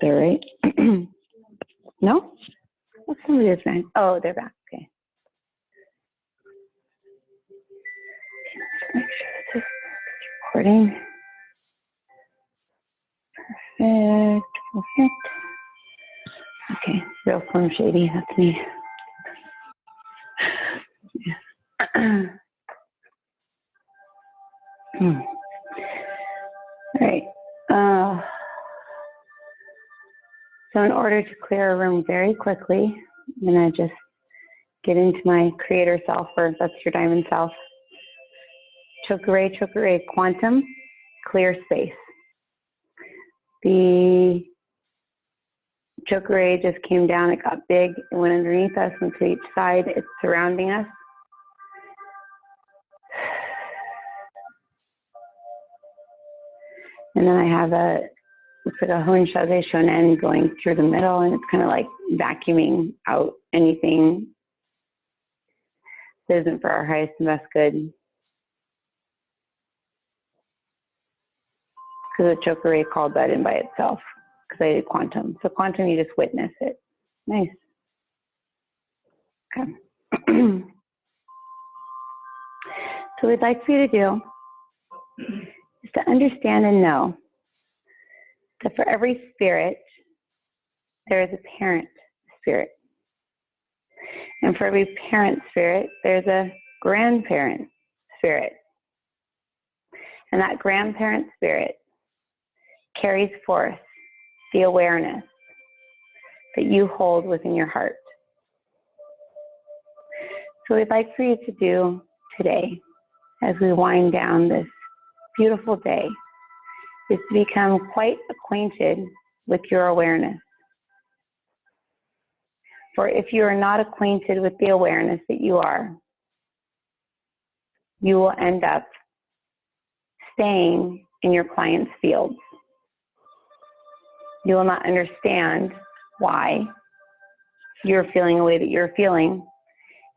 They're right. No? Oh, somebody is back. Oh, they're back. Okay. Make sure this is recording. Perfect. Perfect. Okay. Real Slim Shady. That's me. All right. So in order to clear a room very quickly, I'm going to just get into my creator self, or that's your diamond self. Chokure, quantum, clear space. The chokure just came down, it got big, it went underneath us and to each side, it's surrounding us. And then I have looks like a Hon Shaze Shonen going through the middle, and it's kind of like vacuuming out anything that isn't for our highest and best good. Because the chokure called that in by itself, because I did quantum. So quantum, you just witness it. Nice. Okay. So what we'd like for you to do is to understand and know that for every spirit, there is a parent spirit. And for every parent spirit, there's a grandparent spirit. And that grandparent spirit carries forth the awareness that you hold within your heart. So we'd like for you to do today, as we wind down this beautiful day, is to become quite acquainted with your awareness. For if you are not acquainted with the awareness that you are, you will end up staying in your client's fields. You will not understand why you're feeling the way that you're feeling.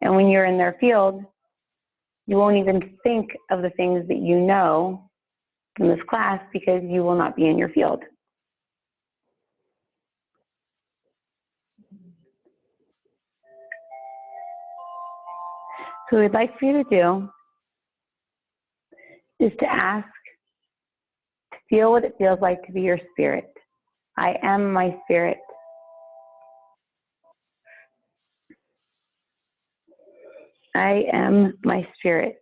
And when you're in their field, you won't even think of the things that you know from this class because you will not be in your field. So what we'd like for you to do is to ask, to feel what it feels like to be your spirit. I am my spirit. I am my spirit.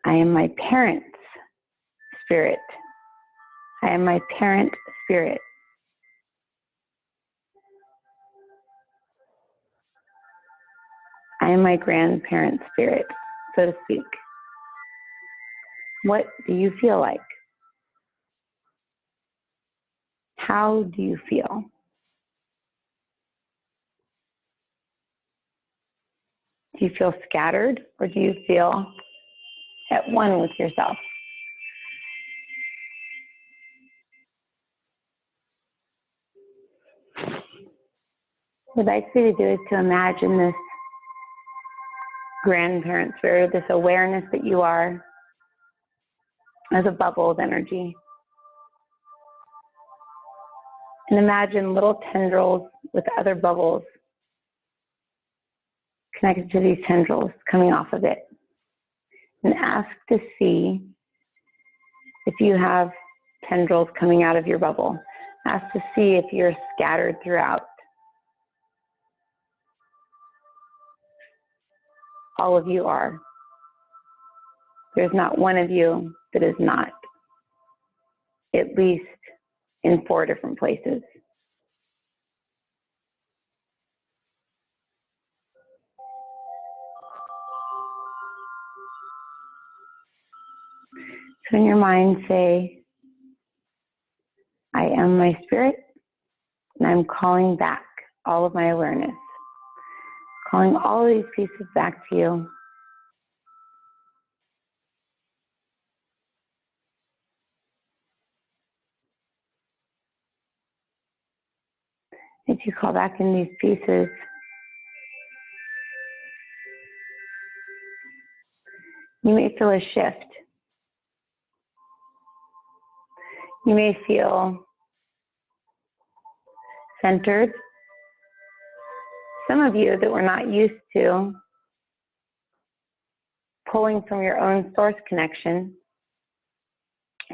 I am my parent's spirit. I am my parent spirit. I am my grandparent spirit, so to speak. What do you feel like? How do you feel? Do you feel scattered, or do you feel at one with yourself? What I'd like you to do is to imagine this grandparent spirit, this awareness that you are, as a bubble of energy. And imagine little tendrils with other bubbles connected to these tendrils coming off of it. And ask to see if you have tendrils coming out of your bubble. Ask to see if you're scattered throughout. All of you are. There's not one of you that is not, at least in 4 different places. So in your mind say, I am my spirit, and I'm calling back all of my awareness. Calling all of these pieces back to you. As you call back in these pieces, you may feel a shift. You may feel centered. Some of you that were not used to pulling from your own source connection,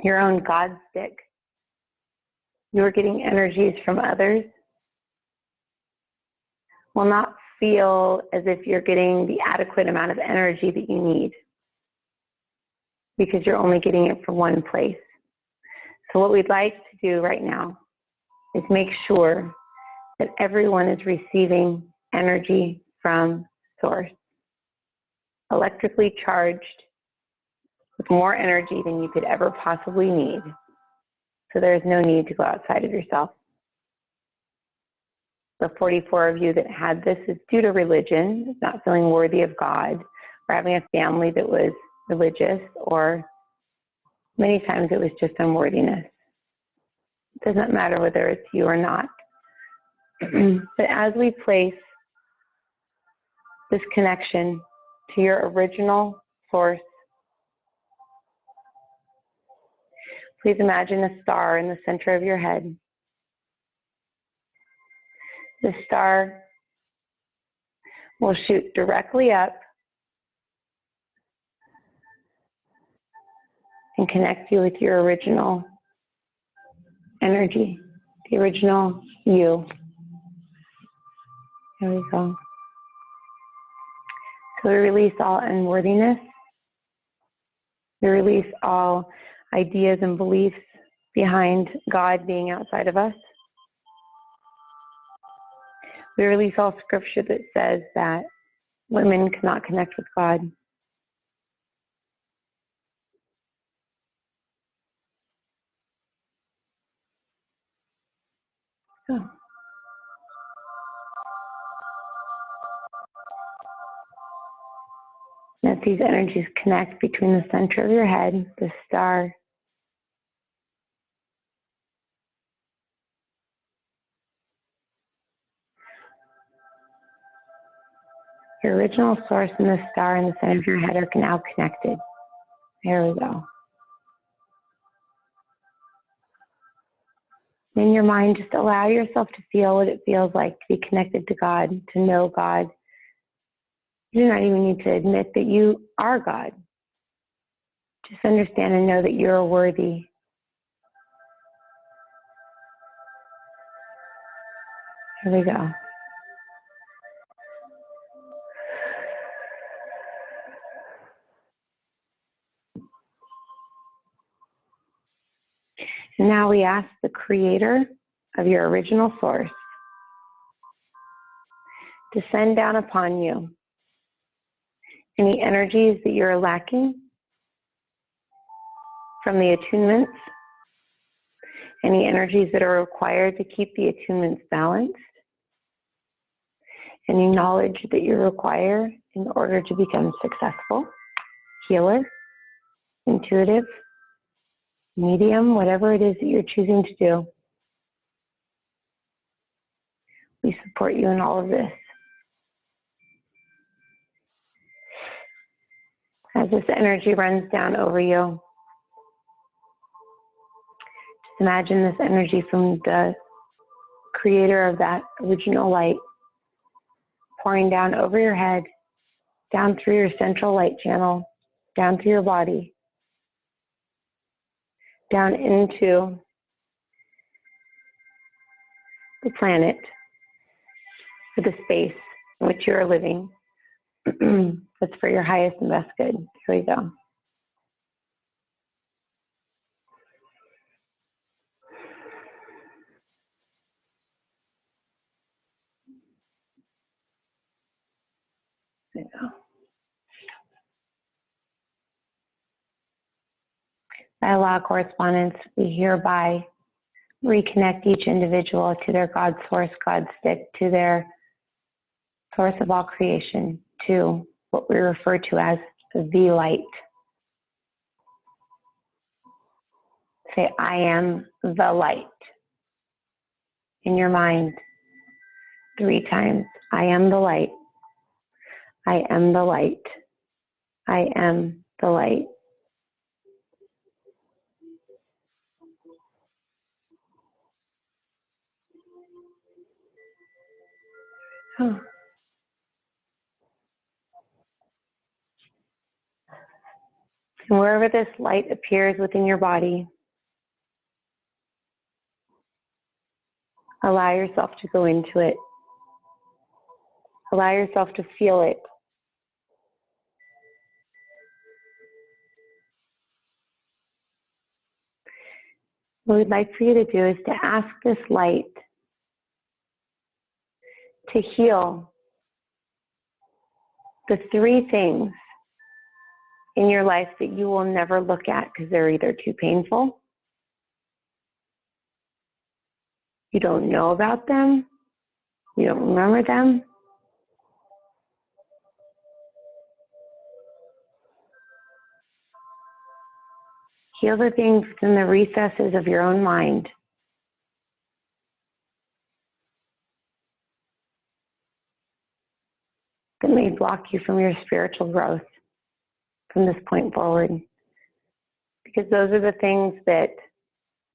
your own God stick, you were getting energies from others, will not feel as if you're getting the adequate amount of energy that you need because you're only getting it from one place. So what we'd like to do right now is make sure that everyone is receiving energy from source, electrically charged with more energy than you could ever possibly need. So there's no need to go outside of yourself. The 44 of you that had this is due to religion, not feeling worthy of God, or having a family that was religious, or many times it was just unworthiness. It doesn't matter whether it's you or not. But as we place this connection to your original source, please imagine a star in the center of your head. The star will shoot directly up and connect you with your original energy, the original you. There we go. So we release all unworthiness. We release all ideas and beliefs behind God being outside of us. We release all scripture that says that women cannot connect with God. So. Let these energies connect between the center of your head, the star, your original source and the star in the center of your head are now connected. There we go. In your mind, just allow yourself to feel what it feels like to be connected to God, to know God. You do not even need to admit that you are God. Just understand and know that you're worthy. Here we go. And now we ask the creator of your original source to send down upon you any energies that you're lacking from the attunements, any energies that are required to keep the attunements balanced, any knowledge that you require in order to become successful, healer, intuitive, medium, whatever it is that you're choosing to do. We support you in all of this. As this energy runs down over you, just imagine this energy from the creator of that original light pouring down over your head, down through your central light channel, down through your body, down into the planet, or the space in which you are living. That's for your highest and best good. Here we go. There we go. By law of correspondence, we hereby reconnect each individual to their God source, God stick, to their source of all creation, to what we refer to as the light. Say, I am the light in your mind 3 times. I am the light. I am the light. I am the light. Oh. And wherever this light appears within your body, allow yourself to go into it. Allow yourself to feel it. What we'd like for you to do is to ask this light to heal the three things in your life that you will never look at because they're either too painful, you don't know about them, you don't remember them, heal the things in the recesses of your own mind that may block you from your spiritual growth from this point forward. Because those are the things that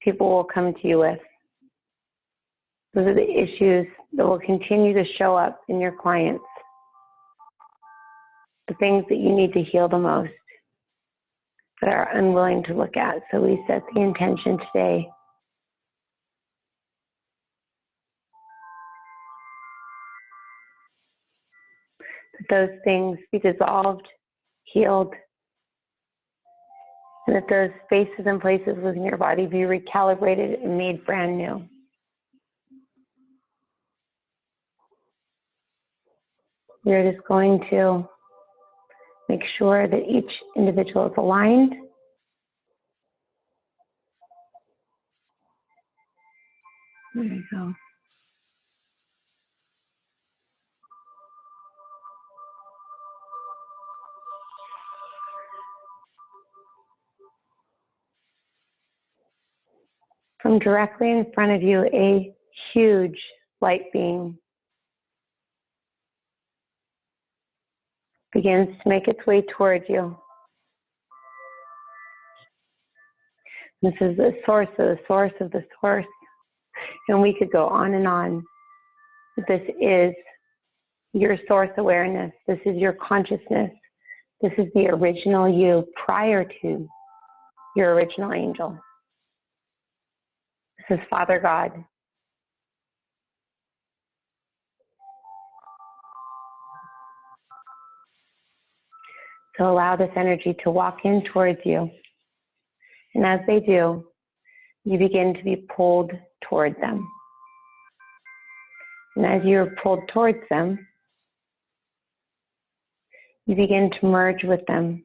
people will come to you with. Those are the issues that will continue to show up in your clients. The things that you need to heal the most, but are unwilling to look at. So we set the intention today that those things be dissolved, healed, and that those spaces and places within your body be recalibrated and made brand new. We're just going to make sure that each individual is aligned. There you go. From directly in front of you, a huge light beam begins to make its way towards you. This is the source of the source of the source. And we could go on and on. This is your source awareness. This is your consciousness. This is the original you prior to your original angel. This is Father God. So allow this energy to walk in towards you. And as they do, you begin to be pulled toward them. And as you're pulled towards them, you begin to merge with them.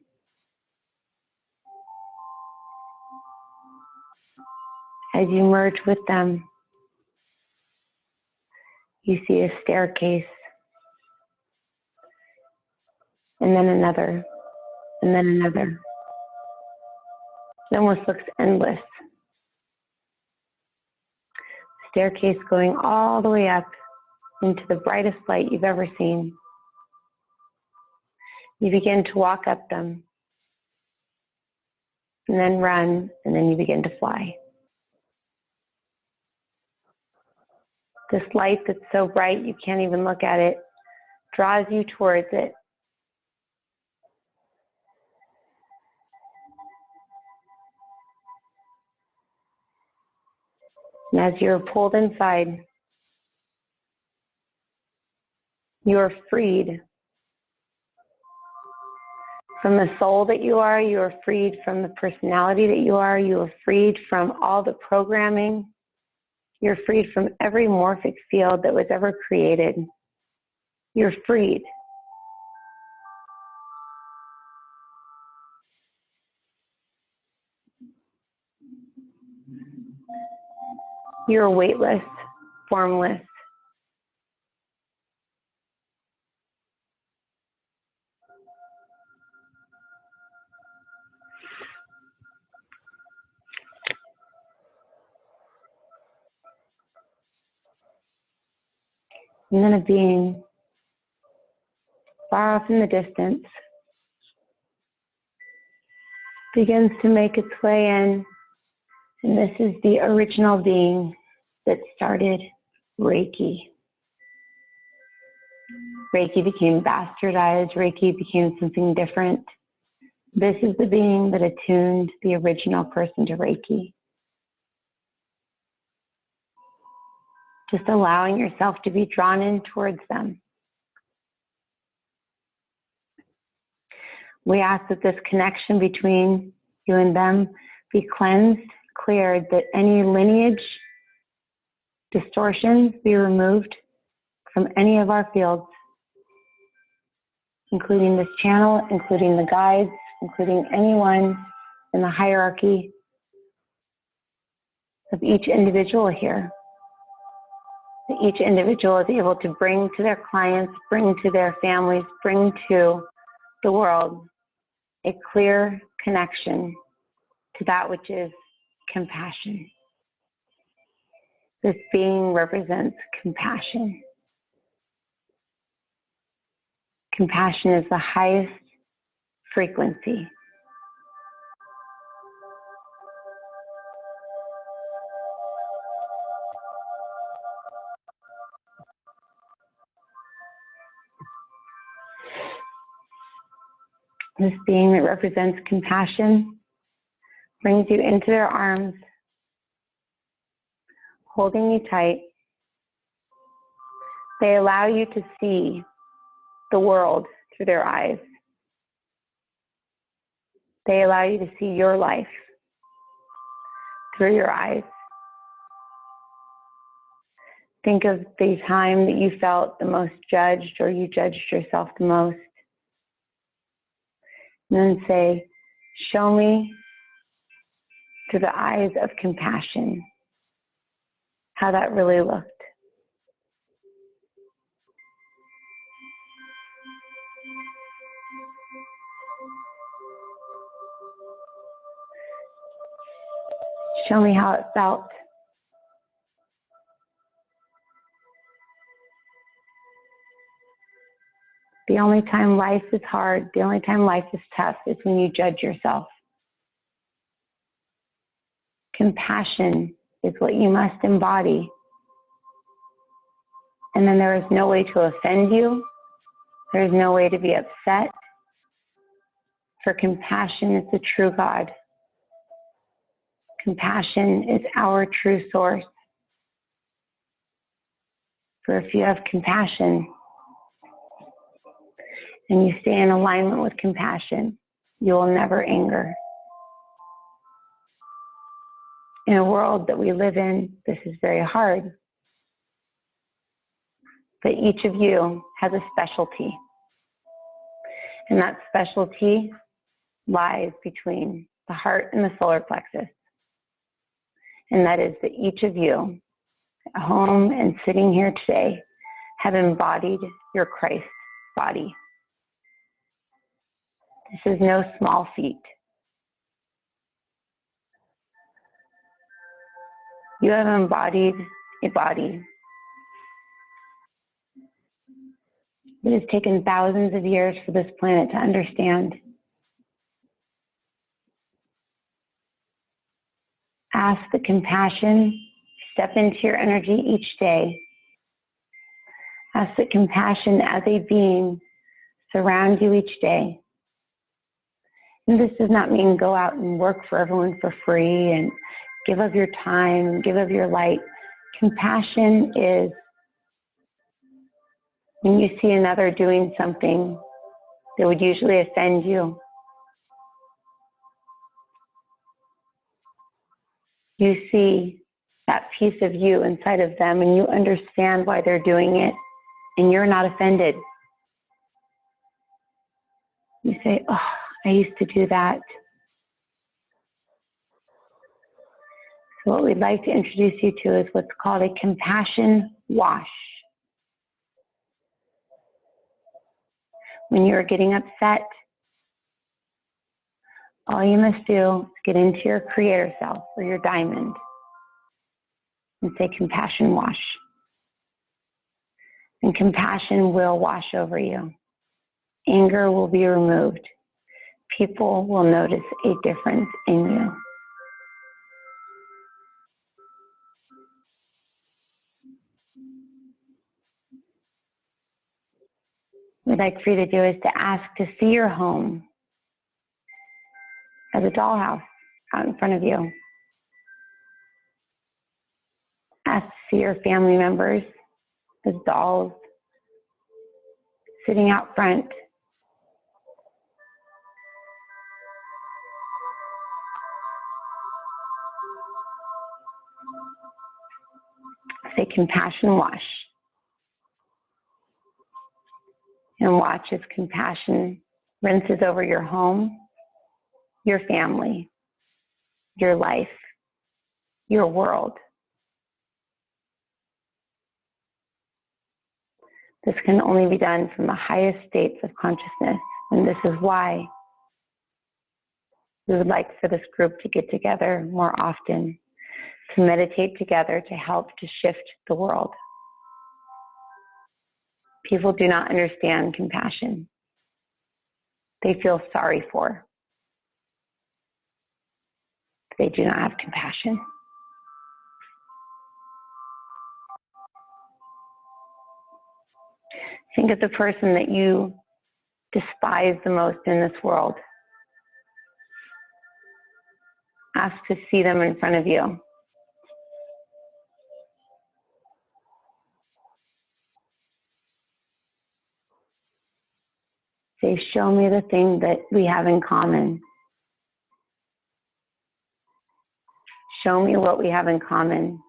As you merge with them, you see a staircase, and then another, and then another. It almost looks endless. Staircase going all the way up into the brightest light you've ever seen. You begin to walk up them, and then run, and then you begin to fly. This light that's so bright you can't even look at it draws you towards it. And as you're pulled inside, you're freed from the soul that you are. You are freed from the personality that you are. You are freed from all the programming. You're freed from every morphic field that was ever created. You're freed. You're weightless, formless. And then a being far off in the distance begins to make its way in. And this is the original being that started Reiki. Reiki became bastardized. Reiki became something different. This is the being that attuned the original person to Reiki. Just allowing yourself to be drawn in towards them. We ask that this connection between you and them be cleansed, cleared, that any lineage distortions be removed from any of our fields, including this channel, including the guides, including anyone in the hierarchy of each individual here. That each individual is able to bring to their clients, bring to their families, bring to the world a clear connection to that which is compassion. This being represents compassion. Compassion is the highest frequency. This being that represents compassion brings you into their arms, holding you tight. They allow you to see the world through their eyes. They allow you to see your life through your eyes. Think of the time that you felt the most judged or you judged yourself the most. And then say, show me through the eyes of compassion how that really looked. Show me how it felt. The only time life is hard, the only time life is tough is when you judge yourself. Compassion is what you must embody. And then there is no way to offend you. There is no way to be upset. For compassion is the true God. Compassion is our true source. For if you have compassion and you stay in alignment with compassion, you will never anger. In a world that we live in, this is very hard. But each of you has a specialty. And that specialty lies between the heart and the solar plexus. And that is that each of you, at home and sitting here today, have embodied your Christ body. This is no small feat. You have embodied a body that has taken thousands of years for this planet to understand. Ask the compassion, step into your energy each day. Ask that compassion as a being surround you each day. And this does not mean go out and work for everyone for free and give of your time and give of your light. Compassion is when you see another doing something that would usually offend you. You see that piece of you inside of them and you understand why they're doing it and you're not offended. You say, oh, I used to do that. So what we'd like to introduce you to is what's called a compassion wash. When you're getting upset, all you must do is get into your creator self or your diamond and say compassion wash. And compassion will wash over you. Anger will be removed. People will notice a difference in you. What I'd like for you to do is to ask to see your home as a dollhouse out in front of you. Ask to see your family members as dolls sitting out front. Say compassion wash. And watch as compassion rinses over your home, your family, your life, your world. This can only be done from the highest states of consciousness, and this is why we would like for this group to get together more often, to meditate together to help to shift the world. People do not understand compassion. They feel sorry for. They do not have compassion. Think of the person that you despise the most in this world. Ask to see them in front of you. Say, show me the thing that we have in common. Show me what we have in common.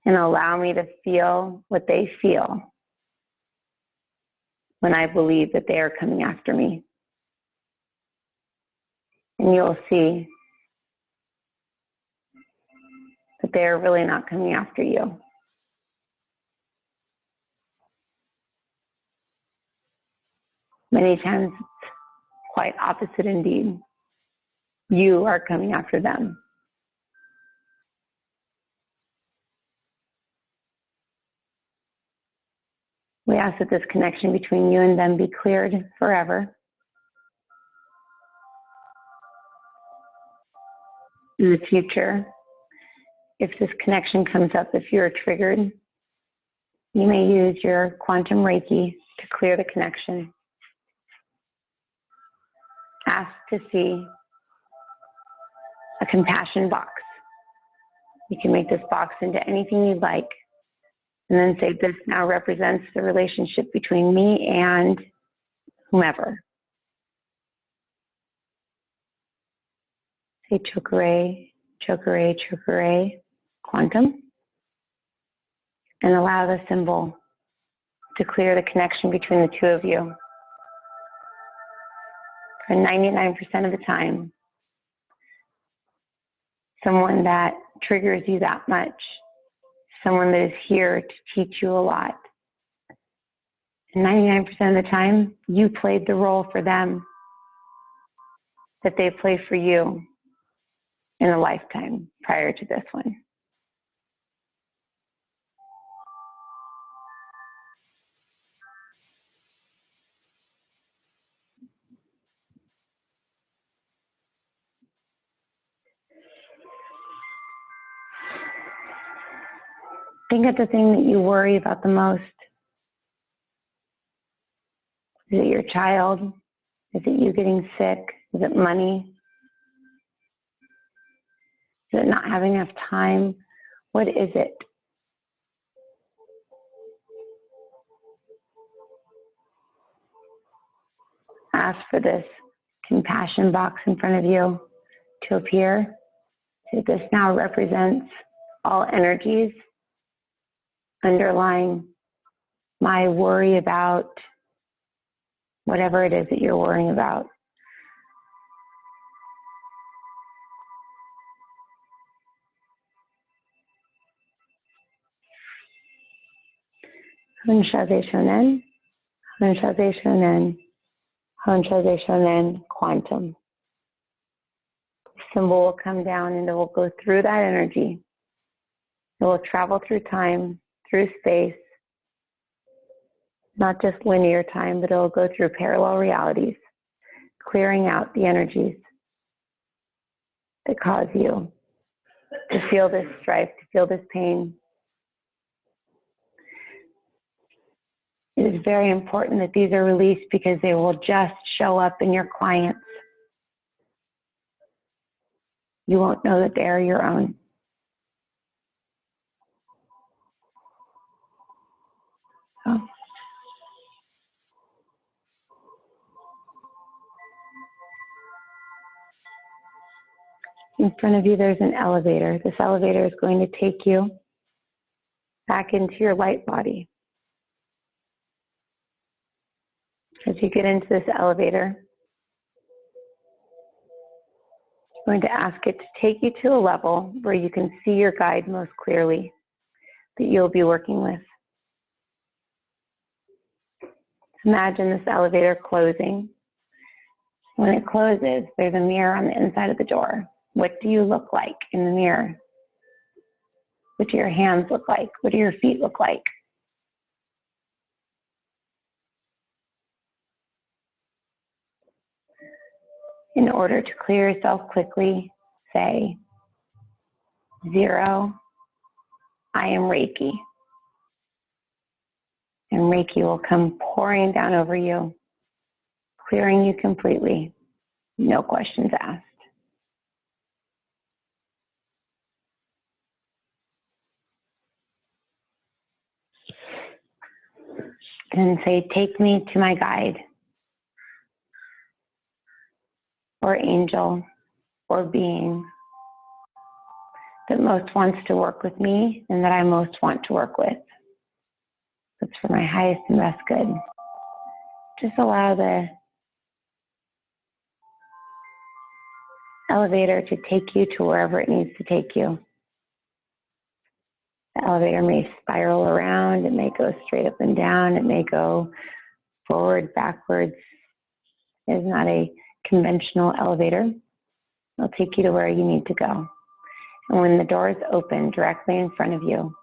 And allow me to feel what they feel when I believe that they are coming after me. And you'll see that they are really not coming after you. Many times it's quite opposite indeed. You are coming after them. We ask that this connection between you and them be cleared forever. In the future, if this connection comes up, if you're triggered, you may use your quantum reiki to clear the connection. Ask to see a compassion box. You can make this box into anything you'd like. And then say, this now represents the relationship between me and whomever. Say chokure, chokure, chokure, quantum. And allow the symbol to clear the connection between the two of you. For 99% of the time, someone that triggers you that much, someone that is here to teach you a lot. And 99% of the time, you played the role for them that they play for you in a lifetime prior to this one. Think of the thing that you worry about the most. Is it your child? Is it you getting sick? Is it money? Is it not having enough time? What is it? Ask for this compassion box in front of you to appear. So this now represents all energies underlying my worry about whatever it is that you're worrying about. Hunshaze Shonen, Hunshaze Shonen, Hunshaze Shonen, quantum. The symbol will come down and it will go through that energy. It will travel through time, through space, not just linear time, but it will go through parallel realities, clearing out the energies that cause you to feel this strife, to feel this pain. It is very important that these are released because they will just show up in your clients. You won't know that they are your own. So. In front of you, there's an elevator. This elevator is going to take you back into your light body. As you get into this elevator, I'm going to ask it to take you to a level where you can see your guide most clearly that you'll be working with. Imagine this elevator closing. When it closes, there's a mirror on the inside of the door. What do you look like in the mirror? What do your hands look like? What do your feet look like? In order to clear yourself quickly, say, 0, I am Reiki. And Reiki will come pouring down over you, clearing you completely, no questions asked. And say, take me to my guide, or angel, or being that most wants to work with me and that I most want to work with. That's for my highest and best good. Just allow the elevator to take you to wherever it needs to take you. The elevator may spiral around, it may go straight up and down, it may go forward, backwards. It is not a conventional elevator. It'll take you to where you need to go. And when the doors open directly in front of you,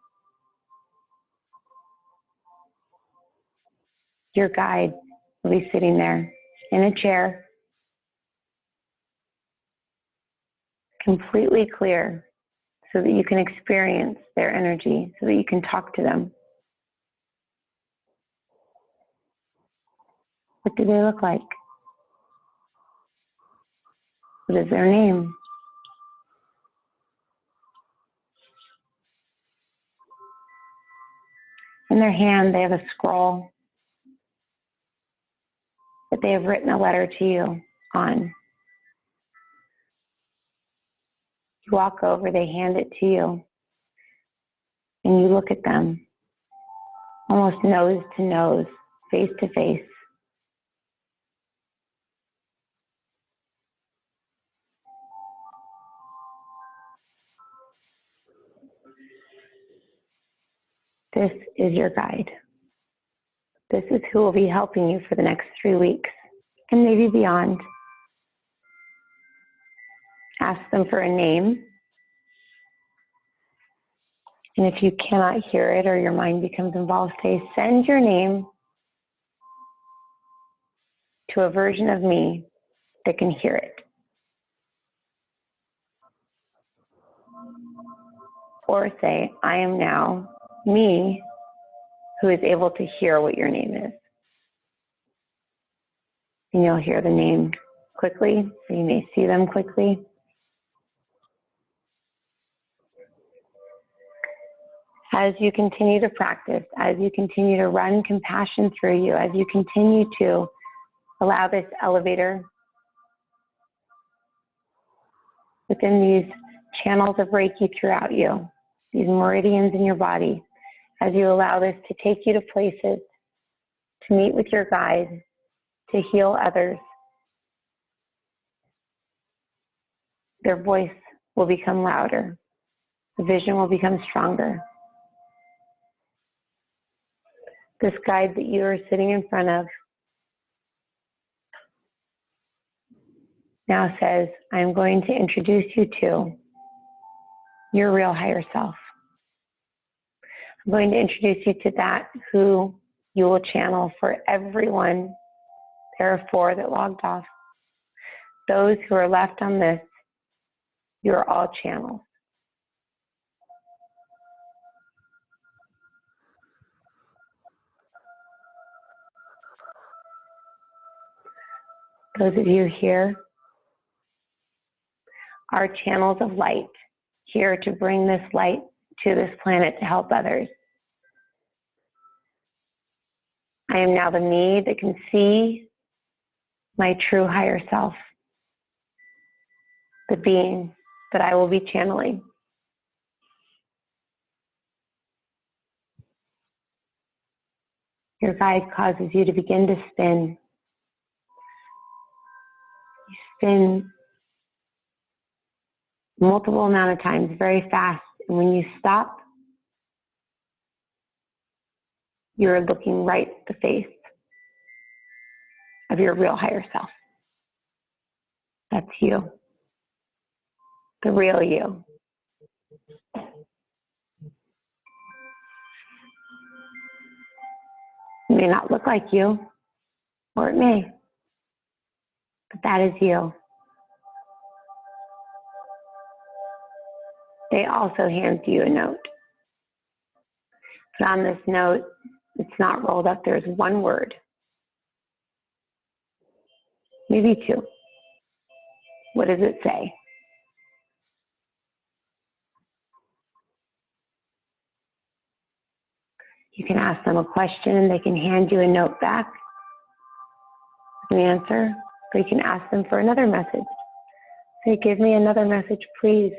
your guide will be sitting there in a chair, completely clear, so that you can experience their energy, so that you can talk to them. What do they look like? What is their name? In their hand, they have a scroll that they have written a letter to you on. You walk over, they hand it to you, and you look at them, almost nose to nose, face to face. This is your guide. This is who will be helping you for the next 3 weeks, and maybe beyond. Ask them for a name. And if you cannot hear it or your mind becomes involved, say, send your name to a version of me that can hear it. Or say, I am now me who is able to hear what your name is. And you'll hear the name quickly, or you may see them quickly. As you continue to practice, as you continue to run compassion through you, as you continue to allow this elevator within these channels of Reiki throughout you, these meridians in your body, as you allow this to take you to places, to meet with your guide, to heal others, their voice will become louder. The vision will become stronger. This guide that you are sitting in front of now says, I'm going to introduce you to your real higher self. I'm going to introduce you to that who you will channel for everyone. There are 4 that logged off. Those who are left on this, you are all channels. Those of you here are channels of light, here to bring this light to this planet to help others. I am now the me that can see my true higher self, the being that I will be channeling. Your guide causes you to begin to spin. You spin multiple amount of times, very fast. And when you stop, you're looking right at the face of your real higher self. That's you, the real you. It may not look like you, or it may, but that is you. They also hand you a note. But on this note, it's not rolled up. There's one word, maybe two. What does it say? You can ask them a question and they can hand you a note back, an answer, or you can ask them for another message. Say, give me another message, please.